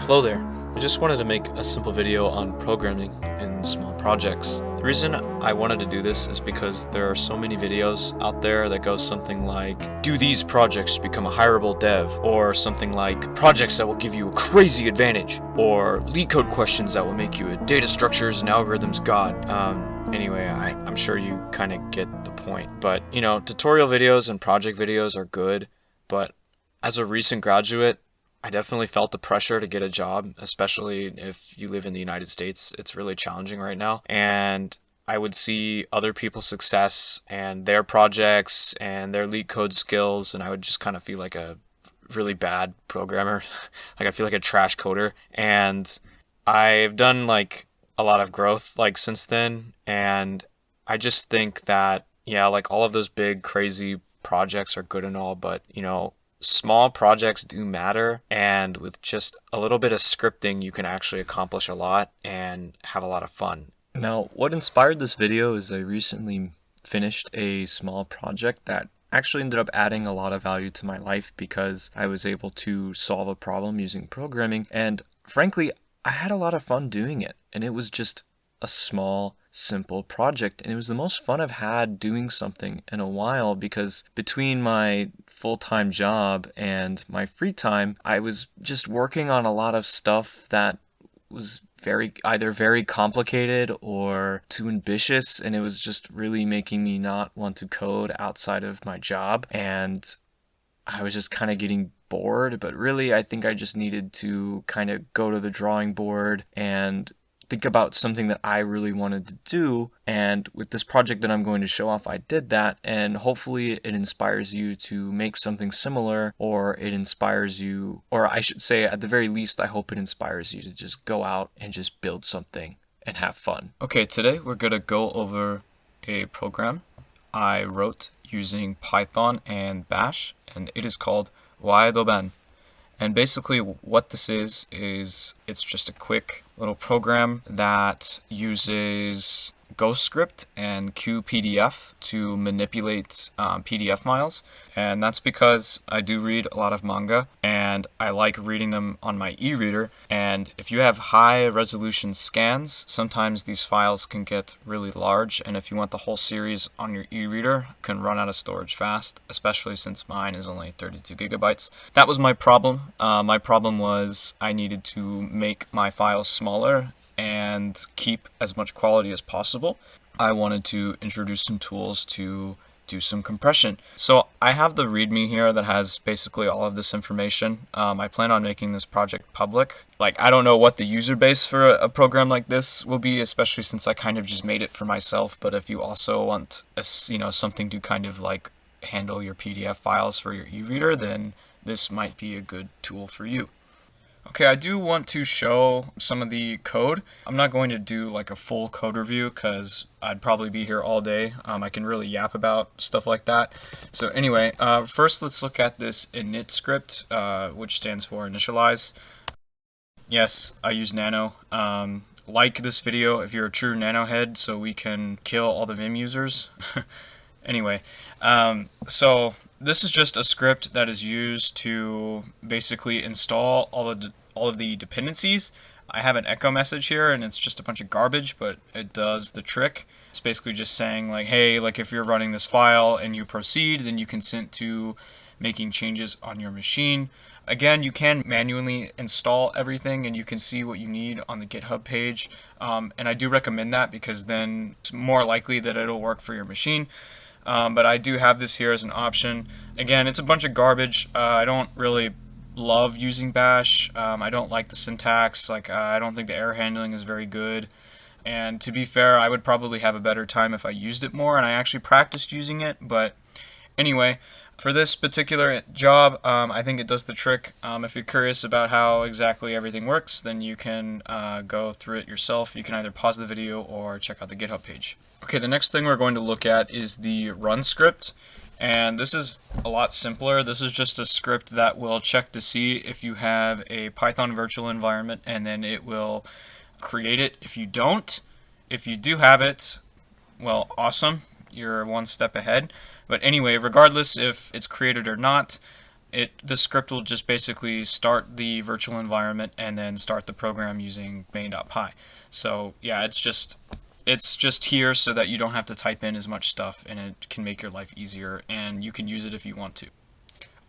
Hello there. I just wanted to make a simple video on programming in small projects. The reason I wanted to do this is because there are so many videos out there that go something like, do these projects to become a hireable dev, or something like, projects that will give you a crazy advantage, or leak code questions that will make you a data structures and algorithms god. Anyway, I'm sure you kind of get the point. But, tutorial videos and project videos are good, but as a recent graduate, I definitely felt the pressure to get a job, especially if you live in the United States. It's really challenging right now. And I would see other people's success and their projects and their leak code skills, and I would just kind of feel like a really bad programmer. Like I feel like a trash coder. And I've done like a lot of growth like since then, and I just think that, yeah, like all of those big crazy projects are good and all, but small projects do matter, and with just a little bit of scripting you can actually accomplish a lot and have a lot of fun. Now, what inspired this video is I recently finished a small project that actually ended up adding a lot of value to my life because I was able to solve a problem using programming, and frankly, I had a lot of fun doing it, and it was just a small, simple project, and it was the most fun I've had doing something in a while because between my full-time job and my free time, I was just working on a lot of stuff that was either very complicated or too ambitious, and it was just really making me not want to code outside of my job, and I was just kind of getting bored. But really, I think I just needed to kind of go to the drawing board and think about something that I really wanted to do, and with this project that I'm going to show off, I did that, and hopefully it inspires you to make something similar, or it inspires you, or I should say at the very least, I hope it inspires you to just go out and just build something and have fun. Okay, today we're going to go over a program I wrote using Python and Bash, and it is called waidoban. And basically what this is it's just a quick little program that uses ghostscript and qpdf to manipulate PDF files. And that's because I do read a lot of manga, and I like reading them on my e-reader. And if you have high resolution scans, sometimes these files can get really large, and if you want the whole series on your e-reader, it can run out of storage fast, especially since mine is only 32 gigabytes. That was my problem. My problem was I needed to make my files smaller and keep as much quality as possible. I wanted to introduce some tools to do some compression. So I have the README here that has basically all of this information. I plan on making this project public. Like, I don't know what the user base for a program like this will be, especially since I kind of just made it for myself. But if you also want something to kind of like handle your PDF files for your e-reader, then this might be a good tool for you. Okay, I do want to show some of the code. I'm not going to do like a full code review because I'd probably be here all day. I can really yap about stuff like that. So anyway, first let's look at this init script, which stands for initialize. Yes, I use Nano. Like this video if you're a true Nano head so we can kill all the Vim users. Anyway, so this is just a script that is used to basically install all of the dependencies. I have an echo message here, and it's just a bunch of garbage, but it does the trick. It's basically just saying like, hey, like if you're running this file and you proceed, then you consent to making changes on your machine. Again, you can manually install everything, and you can see what you need on the GitHub page. And I do recommend that because then it's more likely that it'll work for your machine. But I do have this here as an option. Again, it's a bunch of garbage. I don't really love using Bash. I don't like the syntax. I don't think the error handling is very good. And to be fair, I would probably have a better time if I used it more, and I actually practiced using it. But anyway, for this particular job, I think it does the trick. If you're curious about how exactly everything works, then you can go through it yourself. You can either pause the video or check out the GitHub page. Okay, the next thing we're going to look at is the run script. And this is a lot simpler. This is just a script that will check to see if you have a Python virtual environment, and then it will create it. If you don't, if you do have it, well, awesome. You're one step ahead. But anyway, regardless if it's created or not, the script will just basically start the virtual environment and then start the program using main.py. So yeah, it's just here so that you don't have to type in as much stuff, and it can make your life easier, and you can use it if you want to.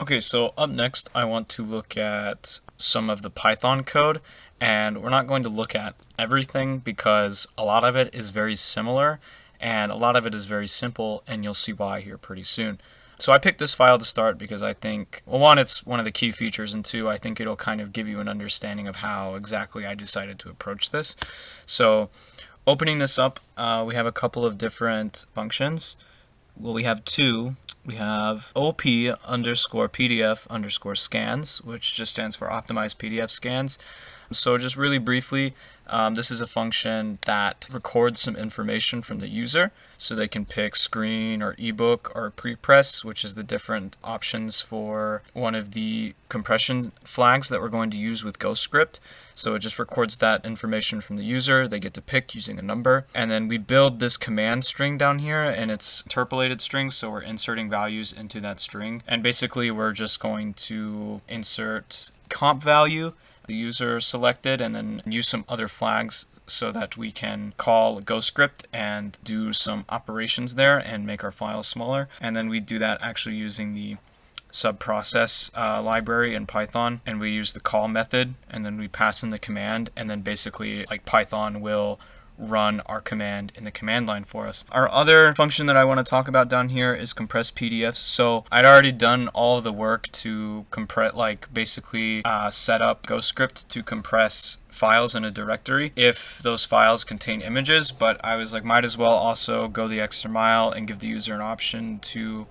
Okay, so up next I want to look at some of the Python code, and we're not going to look at everything because a lot of it is very similar and a lot of it is very simple, and you'll see why here pretty soon. So I picked this file to start because I think, well, one, it's one of the key features, and two, I think it'll kind of give you an understanding of how exactly I decided to approach this. So opening this up, we have a couple of different functions. Well, we have two. We have op_pdf_scans, which just stands for optimized PDF scans. So just really briefly, this is a function that records some information from the user, so they can pick screen or ebook or prepress, which is the different options for one of the compression flags that we're going to use with ghostscript. So it just records that information from the user. They get to pick using a number, and then we build this command string down here, and it's interpolated string, so we're inserting values into that string, and basically we're just going to insert comp value, the user selected, and then use some other flags so that we can call ghostscript and do some operations there and make our file smaller. And then we do that actually using the subprocess library in Python, and we use the call method, and then we pass in the command, and then basically like Python will run our command in the command line for us. Our other function that I want to talk about down here is compress PDFs. So I'd already done all of the work to compress, like basically set up ghostscript to compress files in a directory if those files contain images, but I was like, might as well also go the extra mile and give the user an option to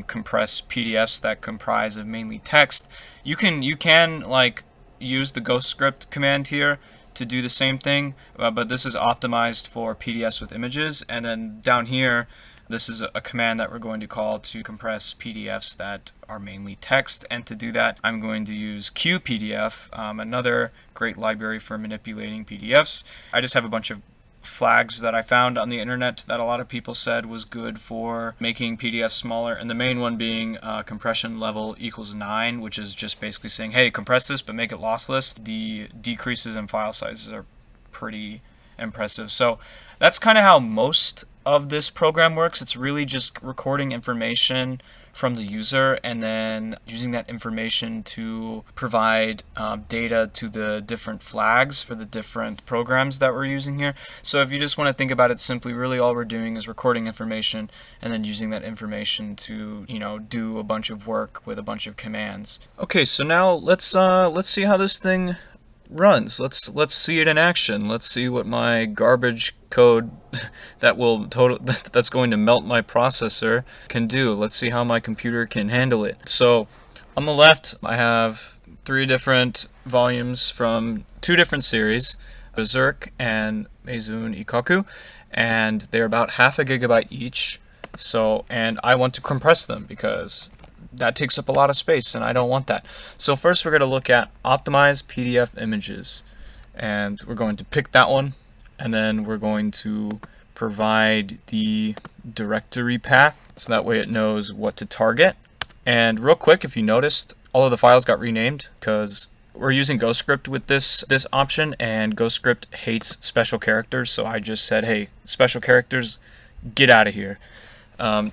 compress PDFs that comprise of mainly text. You can like use the ghostscript command here to do the same thing, but this is optimized for PDFs with images. And then down here, this is a command that we're going to call to compress PDFs that are mainly text. And to do that, I'm going to use qpdf, another great library for manipulating PDFs. I just have a bunch of flags that I found on the internet that a lot of people said was good for making PDFs smaller, and the main one being compression level equals 9, which is just basically saying, hey, compress this but make it lossless. The decreases in file sizes are pretty impressive. So that's kind of how most of this program works. It's really just recording information from the user and then using that information to provide data to the different flags for the different programs that we're using here. So if you just want to think about it simply, really all we're doing is recording information and then using that information to, do a bunch of work with a bunch of commands. Okay, so now let's see how this thing runs. Let's see it in action. Let's see what my garbage code that's going to melt my processor can do. Let's see how my computer can handle it. So on the left, I have 3 different volumes from 2 different series, Berserk and Meizun Ikaku, and they're about half a gigabyte each. So, and I want to compress them because that takes up a lot of space and I don't want that. So first we're going to look at optimized PDF images, and we're going to pick that one, and then we're going to provide the directory path so that way it knows what to target. And real quick, if you noticed, all of the files got renamed because we're using ghostscript with this option, and ghostscript hates special characters, so I just said, hey, special characters, get out of here.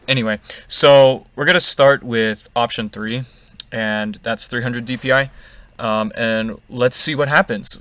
Anyway, so we're going to start with option 3, and that's 300 dpi, and let's see what happens.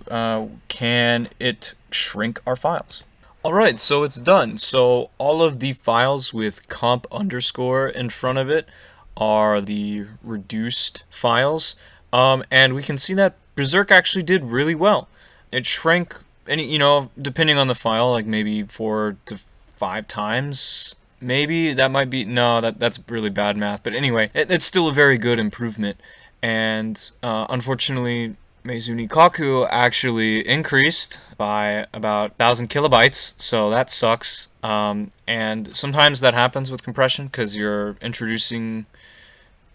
Can it shrink our files? Alright, so it's done. So all of the files with comp underscore in front of it are the reduced files, and we can see that Berserk actually did really well. It shrank, depending on the file, like maybe 4 to 5 times. Maybe that might be, no, that's really bad math, but anyway, it's still a very good improvement. And unfortunately, Meizun Ikaku actually increased by about 1,000 kilobytes, so that sucks. And sometimes that happens with compression because you're introducing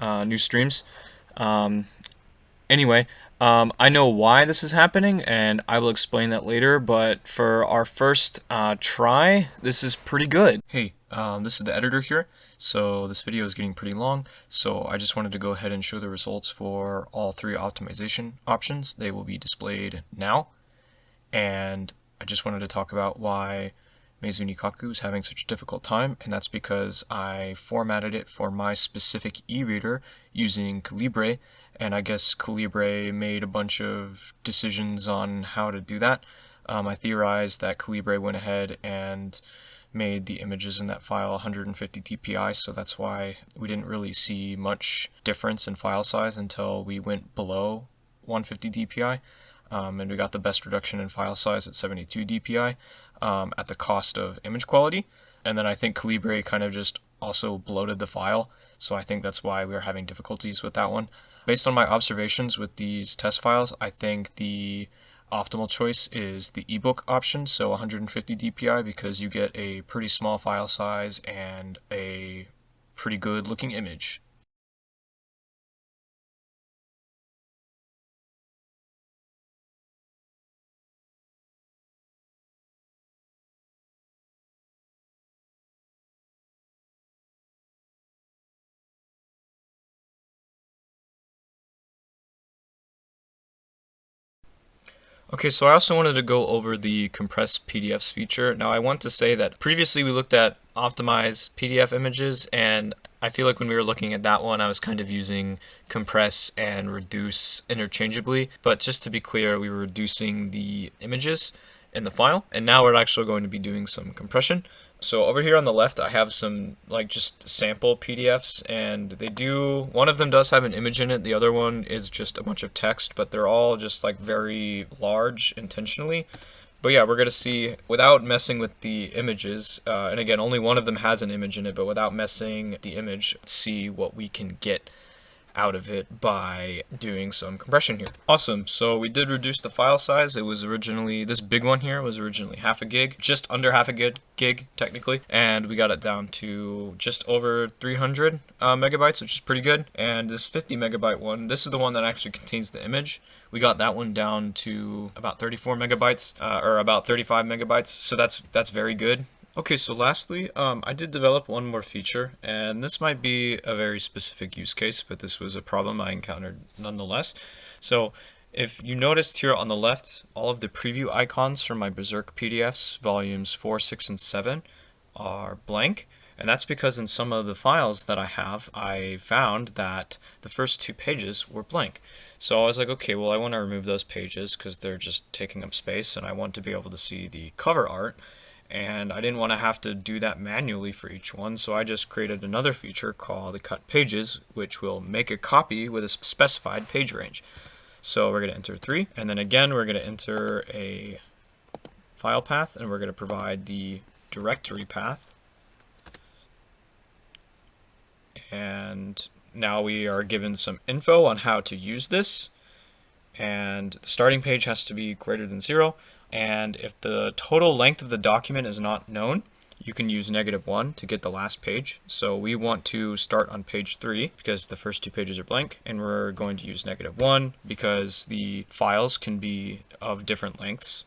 new streams. Anyway, I know why this is happening, and I will explain that later, but for our first try, this is pretty good. Hey, this is the editor here, so this video is getting pretty long, so I just wanted to go ahead and show the results for all three optimization options. They will be displayed now, and I just wanted to talk about why Meizuni Kaku is having such a difficult time, and that's because I formatted it for my specific e-reader using Calibre, and I guess Calibre made a bunch of decisions on how to do that. I theorized that Calibre went ahead and made the images in that file 150 dpi, so that's why we didn't really see much difference in file size until we went below 150 dpi. And we got the best reduction in file size at 72 dpi at the cost of image quality. And then I think Calibre kind of just also bloated the file, so I think that's why we were having difficulties with that one. Based on my observations with these test files, I think the optimal choice is the ebook option, so 150 dpi, because you get a pretty small file size and a pretty good looking image. Okay, so I also wanted to go over the compress PDFs feature. Now I want to say that previously we looked at optimize PDF images, and I feel like when we were looking at that one I was kind of using compress and reduce interchangeably, but just to be clear, we were reducing the images in the file, and now we're actually going to be doing some compression. So over here on the left I have some like just sample PDFs, and one of them does have an image in it, the other one is just a bunch of text, but they're all just like very large intentionally. But yeah, we're going to see, without messing with the images, and again only one of them has an image in it, but without messing the image, see what we can get out of it by doing some compression here. Awesome, so we did reduce the file size. It was originally, this big one here was originally half a gig, just under half a gig technically, and we got it down to just over 300 megabytes, which is pretty good. And this 50 megabyte one, this is the one that actually contains the image. We got that one down to about 34 megabytes, or about 35 megabytes, so that's very good. Okay, so lastly, I did develop one more feature, and this might be a very specific use case, but this was a problem I encountered nonetheless. So if you noticed here on the left, all of the preview icons from my Berserk PDFs, volumes 4, 6, and 7, are blank. And that's because in some of the files that I have, I found that the first 2 pages were blank. So I was like, okay, well I want to remove those pages because they're just taking up space, and I want to be able to see the cover art. And I didn't want to have to do that manually for each one, so I just created another feature called the cut pages, which will make a copy with a specified page range. So we're going to enter 3, and then again we're going to enter a file path, and we're going to provide the directory path. And now we are given some info on how to use this, and the starting page has to be greater than 0. And if the total length of the document is not known, you can use -1 to get the last page. So we want to start on page 3 because the first 2 pages are blank, and we're going to use -1 because the files can be of different lengths.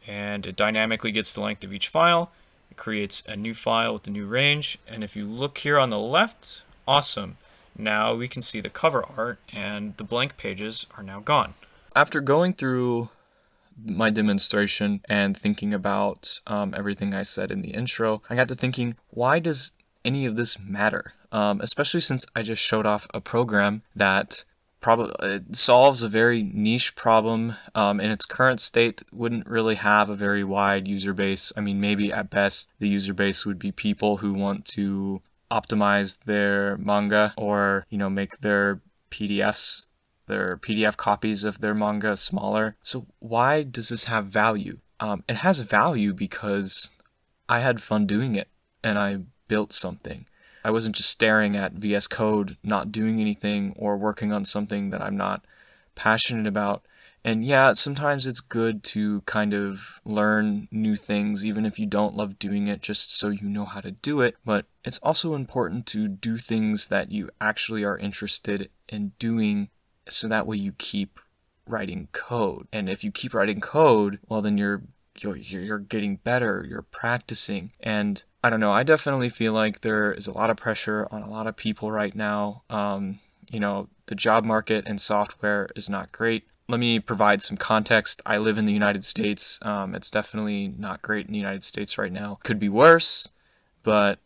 And it dynamically gets the length of each file. It creates a new file with a new range, and if you look here on the left, awesome. Now we can see the cover art, and the blank pages are now gone. After going through my demonstration and thinking about everything I said in the intro, I got to thinking, why does any of this matter? Especially since I just showed off a program that probably solves a very niche problem. In its current state, wouldn't really have a very wide user base. I mean, maybe at best the user base would be people who want to optimize their manga, or make their PDF copies of their manga smaller. So why does this have value? It has value because I had fun doing it, and I built something. I wasn't just staring at VS Code, not doing anything, or working on something that I'm not passionate about. And yeah, sometimes it's good to kind of learn new things, even if you don't love doing it, just so you know how to do it. But it's also important to do things that you actually are interested in doing so that way you keep writing code. And if you keep writing code, well, then you're getting better, you're practicing. And I don't know, I definitely feel like there is a lot of pressure on a lot of people right now. The job market in software is not great. Let me provide some context. I live in the United States. It's definitely not great in the United States right now. Could be worse, but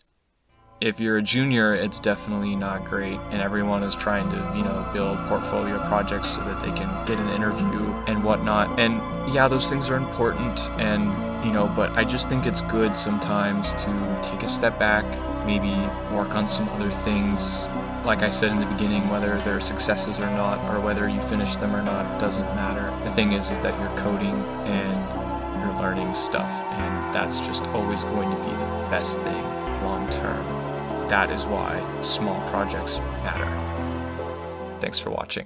if you're a junior, it's definitely not great, and everyone is trying to, build portfolio projects so that they can get an interview and whatnot. And yeah, those things are important, and but I just think it's good sometimes to take a step back, maybe work on some other things. Like I said in the beginning, whether they're successes or not, or whether you finish them or not, doesn't matter. The thing is that you're coding and you're learning stuff, and that's just always going to be the best thing long term. That is why small projects matter. Thanks for watching.